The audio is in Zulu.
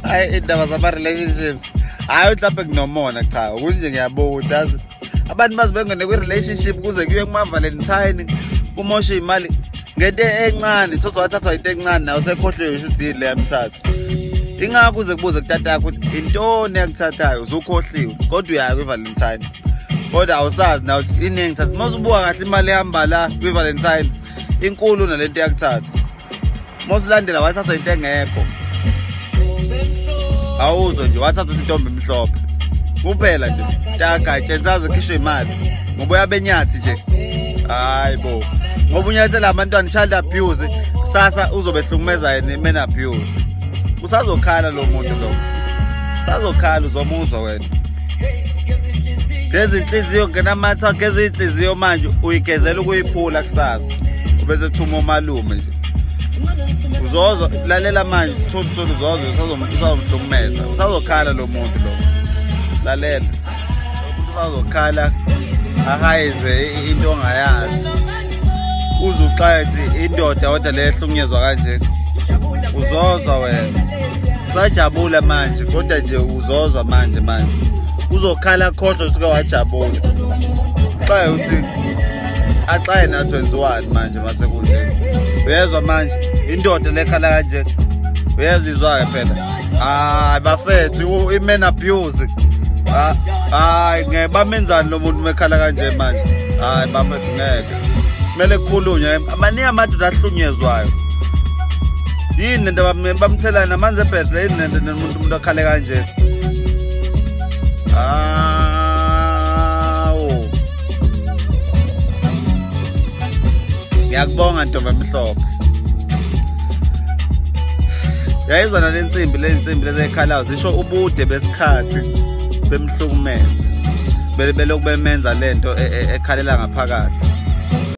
Hayi indaba zama relationships hayi mhlawumbe kunomona cha ukuthi nje ngiyabuka ukuthi yazi abantu bazibengene kwi relationship kuze kuye kuma Valentine kumoshe imali ngento encane thothwa into encane nayo sekhohliwe ukuthi le yamthatha ingakho kuze kubuze kutata yakho ukuthi intoni yakuthathayo uzukhohliwe kodwa uyaya kwi Valentine kodwa awusazi na ukuthi ini engithatha masubuka kahle imali ehamba la kwi Valentine inkulu nalento yakuthatha mosilandela wathatha into engekho awuzo nje wathatha intombi emhlophe kuphela nje taka tshentsaze khishwe imali ngoba uyabenyathi nje hayibo ngoba unyathela abantwana child abuse kusasa uzobehlukumeza yena men abuse usazokhala lo muntu lo usazokhala uzomuzwa wena gezi inhliziyo ngenamatha gezi inhliziyo manje uyigezela ukuyiphula kusasa ubese thuma umalume nje uzozo lalela manje thotho uzozo usazomhlukumeza usazokhala lo muntu lo lalela usazokhala ahayize into ongayazi uzuxathi indoda kodwa lehlukunyezwa kanje uzozwa wena usajabula manje kodwa nje uzozwa manje uzokhala khohlwa usuke wajabula xa uthi axaye na 21 manje mase kunje uyezwa manje indoda lekhala kanje uyezizwa phela hayi bafethu imen abuse hayi ngeke bamenzani lo muntu mekhala kanje manje hayi bafethu ngeke kumele kukhulunywe amaningi amadoda ahlunyezwayo yini lento bamthela namanzi ebhedlela yini lento umuntu akhale kanje ngiyakubonga ntombi emhlophe yayizwa nale nsimbi lezikhalayo zisho ubude besikhathi bemhlukumeza belokhu bemenza lento ekhalela ngaphakathi